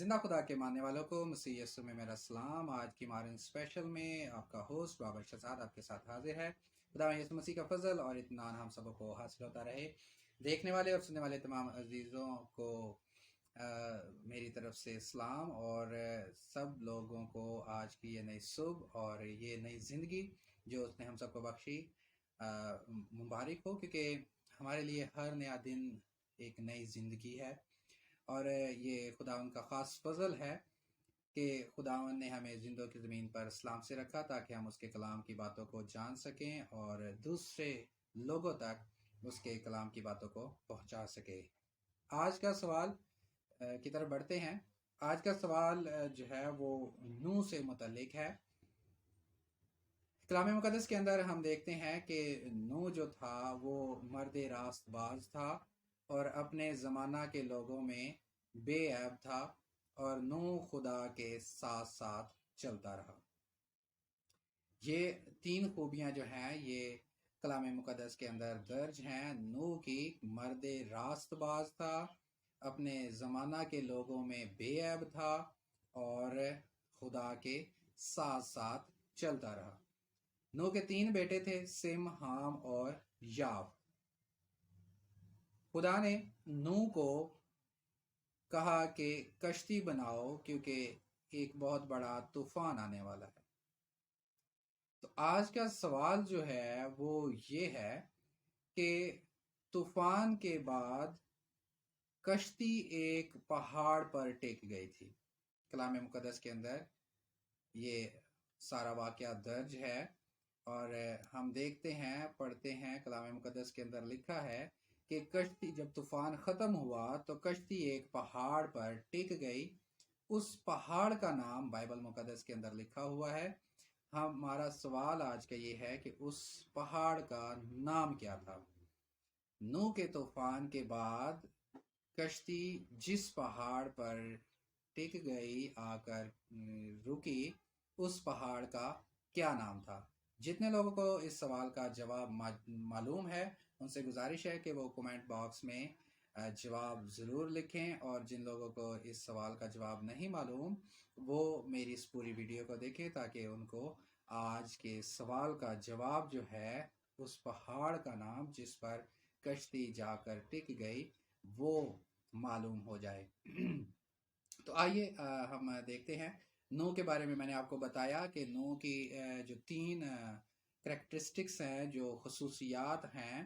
زندہ خدا کے ماننے والوں کو مسیح یسوع میں میرا سلام۔ آج کی مارن اسپیشل میں آپ کا ہوسٹ بابر شہزاد آپ کے ساتھ حاضر ہے۔ خدا یسوع مسیح کا فضل اور اطمینان ہم سب کو حاصل ہوتا رہے۔ دیکھنے والے اور سننے والے تمام عزیزوں کو میری طرف سے سلام، اور سب لوگوں کو آج کی یہ نئی صبح اور یہ نئی زندگی جو اس نے ہم سب کو بخشی مبارک ہو، کیونکہ ہمارے لیے ہر نیا دن ایک نئی زندگی ہے، اور یہ خداوند کا خاص فضل ہے کہ خداوند نے ہمیں زندوں کی زمین پر سلام سے رکھا تاکہ ہم اس کے کلام کی باتوں کو جان سکیں اور دوسرے لوگوں تک اس کے کلام کی باتوں کو پہنچا سکیں۔ آج کا سوال کی طرف بڑھتے ہیں۔ آج کا سوال جو ہے وہ نوح سے متعلق ہے۔ کلام مقدس کے اندر ہم دیکھتے ہیں کہ نوح جو تھا وہ مرد راست باز تھا اور اپنے زمانہ کے لوگوں میں بے عیب تھا، اور نوح خدا کے ساتھ ساتھ چلتا رہا۔ یہ تین خوبیاں جو ہیں یہ کلام مقدس کے اندر درج ہیں۔ نوح کی مرد راست باز تھا، اپنے زمانہ کے لوگوں میں بے عیب تھا، اور خدا کے ساتھ ساتھ چلتا رہا۔ نوح کے تین بیٹے تھے، سم، حام اور یاف۔ خدا نے نوح کو کہا کہ کشتی بناؤ کیونکہ ایک بہت بڑا طوفان آنے والا ہے۔ تو آج کا سوال جو ہے وہ یہ ہے کہ طوفان کے بعد کشتی ایک پہاڑ پر ٹک گئی تھی۔ کلام مقدس کے اندر یہ سارا واقعہ درج ہے، اور ہم دیکھتے ہیں، پڑھتے ہیں، کلام مقدس کے اندر لکھا ہے کہ کشتی جب طوفان ختم ہوا تو کشتی ایک پہاڑ پر ٹک گئی۔ اس پہاڑ کا نام بائبل مقدس کے اندر لکھا ہوا ہے۔ ہمارا سوال آج کا یہ ہے کہ اس پہاڑ کا نام کیا تھا؟ نوح کے طوفان کے بعد کشتی جس پہاڑ پر ٹک گئی، آ کر رکی، اس پہاڑ کا کیا نام تھا؟ جتنے لوگوں کو اس سوال کا جواب معلوم ہے ان سے گزارش ہے کہ وہ کومنٹ باکس میں جواب ضرور لکھیں، اور جن لوگوں کو اس سوال کا جواب نہیں معلوم وہ میری اس پوری ویڈیو کو دیکھیں تاکہ ان کو آج کے سوال کا جواب جو ہے اس پہاڑ کا نام جس پر کشتی جا کر ٹک گئی وہ معلوم ہو جائے۔ تو آئیے ہم دیکھتے ہیں نوح کے بارے میں نے آپ کو بتایا کہ نوح کی جو تین کریکٹرسٹکس ہیں، جو خصوصیات ہیں،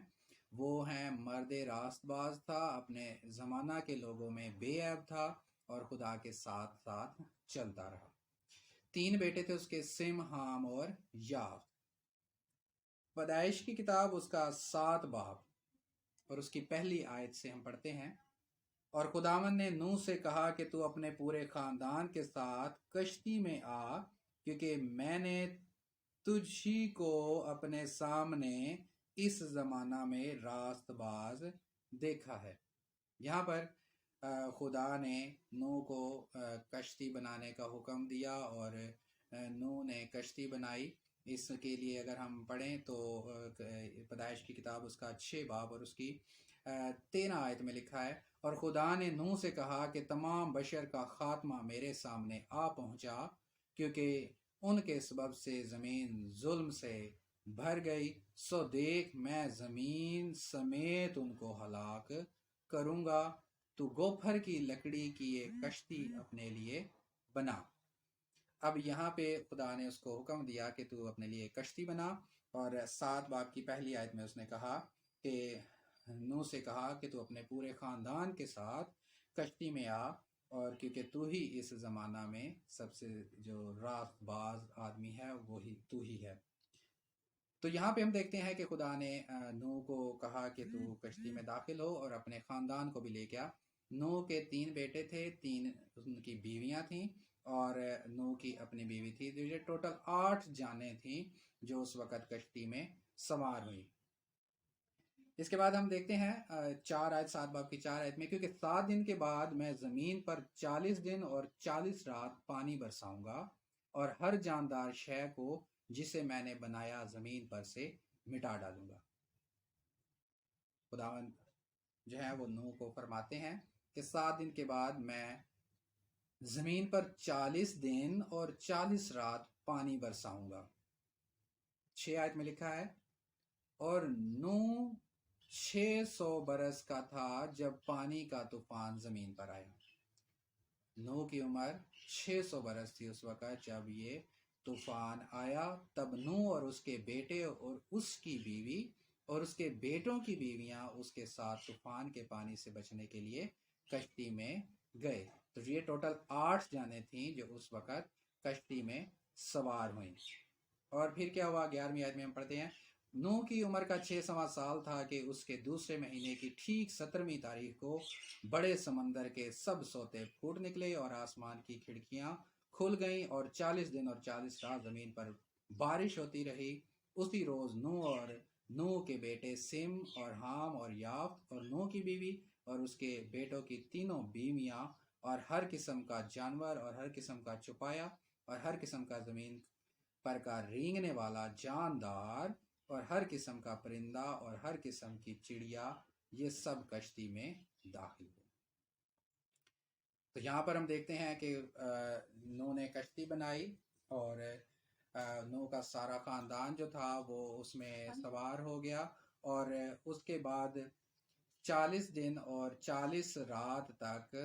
وہ ہیں مرد راست باز تھا، اپنے زمانہ کے لوگوں میں بے عیب تھا، اور خدا کے ساتھ ساتھ چلتا رہا۔ تین بیٹے تھے اس کے، سم، حام اور یاف۔ پیدائش کی کتاب اس کا 7 باب اور اس کی پہلی آیت سے ہم پڑھتے ہیں۔ اور خداوند نے نوح سے کہا کہ تو اپنے پورے خاندان کے ساتھ کشتی میں آ، کیونکہ میں نے تجھ ہی کو اپنے سامنے اس زمانہ میں راست باز دیکھا ہے۔ یہاں پر خدا نے نوح کو کشتی بنانے کا حکم دیا، اور نوح نے کشتی بنائی۔ اس کے لیے اگر ہم پڑھیں تو پیدائش کی کتاب اس کا 6 باب اور اس کی 13 آیت میں لکھا ہے، اور خدا نے نوح سے کہا کہ تمام بشر کا خاتمہ میرے سامنے آ پہنچا، کیونکہ ان کے سبب سے زمین ظلم سے بھر گئی، سو دیکھ میں زمین سمیت ان کو ہلاک کروں گا، تو گوپھر کی لکڑی کی ایک کشتی اپنے لیے بنا۔ اب یہاں پہ خدا نے اس کو حکم دیا کہ تو اپنے لیے کشتی بنا، اور 7 باب کی پہلی آیت میں اس نے کہا کہ نوح سے کہا کہ تو اپنے پورے خاندان کے ساتھ کشتی میں آ، اور کیونکہ تو ہی اس زمانہ میں سب سے جو راست باز آدمی ہے وہی تو ہی ہے۔ تو یہاں پہ ہم دیکھتے ہیں کہ خدا نے نوح کو کہا کہ تو کشتی میں داخل ہو اور اپنے خاندان کو بھی لے کے آ۔ نوح کے 3 بیٹے تھے، 3 ان کی بیویاں تھیں، اور نوح کی اپنی بیوی تھی۔ تو یہ ٹوٹل 8 جانیں تھیں جو اس وقت کشتی میں سوار ہوئی۔ اس کے بعد ہم دیکھتے ہیں 4 آیت، 7 باب کی 4 آیت میں، کیونکہ 7 دن کے بعد میں زمین پر 40 دن اور 40 رات پانی برساؤں گا، اور ہر جاندار شے کو جسے میں نے بنایا زمین پر سے مٹا ڈالوں گا۔ خداوند جو ہے وہ نوح کو فرماتے ہیں کہ 7 دن کے بعد میں زمین پر 40 دن اور 40 رات پانی برساؤں گا۔ 6 آیت میں لکھا ہے اور نوح 600 برس کا تھا جب پانی کا طوفان زمین پر آیا۔ نوح کی عمر 600 برس تھی اس وقت جب یہ طوفان آیا۔ تب نوح اور اس کے بیٹے اور اس کی بیوی اور اس کے بیٹوں کی بیویاں اس کے ساتھ طوفان کے پانی سے بچنے کے لیے کشتی میں گئے۔ تو یہ ٹوٹل 8 جانیں تھیں جو اس وقت کشتی میں سوار ہوئیں۔ اور پھر کیا ہوا؟ 11ویں آیت میں ہم پڑھتے ہیں نوح کی عمر کا 6واں سال تھا کہ اس کے دوسرے مہینے کی ٹھیک 17ویں تاریخ کو بڑے سمندر کے سب سوتے پھوٹ نکلے اور آسمان کی کھڑکیاں کھل گئیں اور 40 دن اور 40 رات زمین پر بارش ہوتی رہی۔ اسی روز نوح اور نوح کے بیٹے سم اور حام اور یافت اور نوح کی بیوی اور اس کے بیٹوں کی تینوں بیویاں اور ہر قسم کا جانور اور ہر قسم کا چپایا اور ہر قسم کا زمین پر کا رینگنے والا جاندار اور ہر قسم کا پرندہ اور ہر قسم کی چڑیا یہ سب کشتی میں داخل ہوئے۔ تو یہاں پر ہم دیکھتے ہیں کہ نوح نے کشتی بنائی اور نوح کا سارا خاندان جو تھا وہ اس میں سوار ہو گیا، اور اس کے بعد 40 دن اور 40 رات تک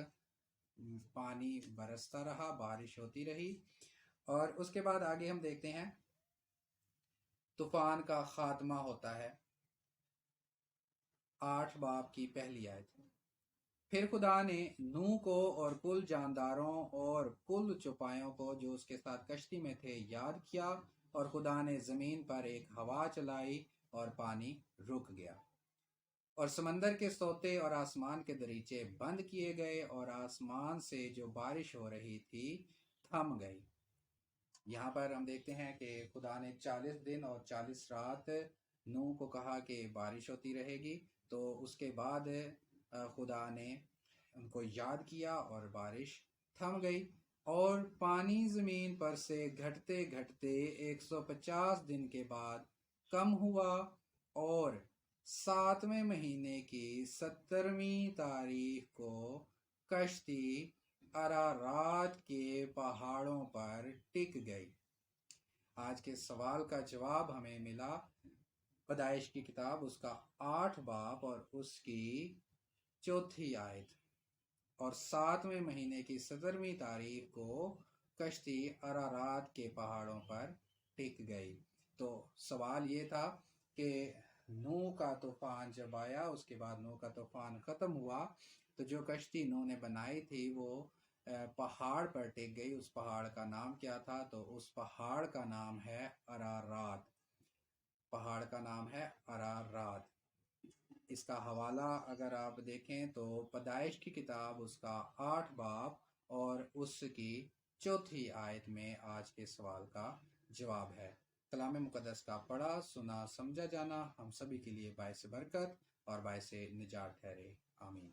پانی برستا رہا، بارش ہوتی رہی۔ اور اس کے بعد آگے ہم دیکھتے ہیں طوفان کا خاتمہ ہوتا ہے۔ 8 باب کی پہلی آیت۔ پھر خدا نے نوح کو اور کل جانداروں اور کل چوپایوں کو جو اس کے ساتھ کشتی میں تھے یاد کیا، اور خدا نے زمین پر ایک ہوا چلائی اور پانی رک گیا، اور سمندر کے سوتے اور آسمان کے دریچے بند کیے گئے، اور آسمان سے جو بارش ہو رہی تھی تھم گئی۔ یہاں پر ہم دیکھتے ہیں کہ خدا نے 40 دن اور 40 رات نوح کو کہا کہ بارش ہوتی رہے گی، تو اس کے بعد خدا نے ان کو یاد کیا اور بارش تھم گئی، اور پانی زمین پر سے گھٹتے گھٹتے 150 دن کے بعد کم ہوا، اور 7ویں مہینے کی 17ویں تاریخ کو کشتی ارارات کے پہاڑوں پر ٹک گئی۔ آج کے سوال کا جواب ہمیں ملا پیدائش کی کتاب اس کا 8 باب اور اس کی 4 آیت، اور 7ویں مہینے کی 17ویں تاریخ کو کشتی ارارات کے پہاڑوں پر ٹک گئی۔ تو سوال یہ تھا کہ نوح کا طوفان جب آیا، اس کے بعد نوح کا طوفان ختم ہوا، تو جو کشتی نوح نے بنائی تھی وہ پہاڑ پر ٹک گئی۔ اس پہاڑ کا نام کیا تھا؟ تو اس پہاڑ کا نام ہے ارارات۔ پہاڑ کا نام ہے ارارات۔ اس کا حوالہ اگر آپ دیکھیں تو پیدائش کی کتاب اس کا 8 باب اور اس کی 4 آیت میں آج کے سوال کا جواب ہے۔ کلام مقدس کا پڑھا، سنا، سمجھا جانا ہم سبھی کے لیے باعث برکت اور باعث نجات ٹھہرے۔ آمین۔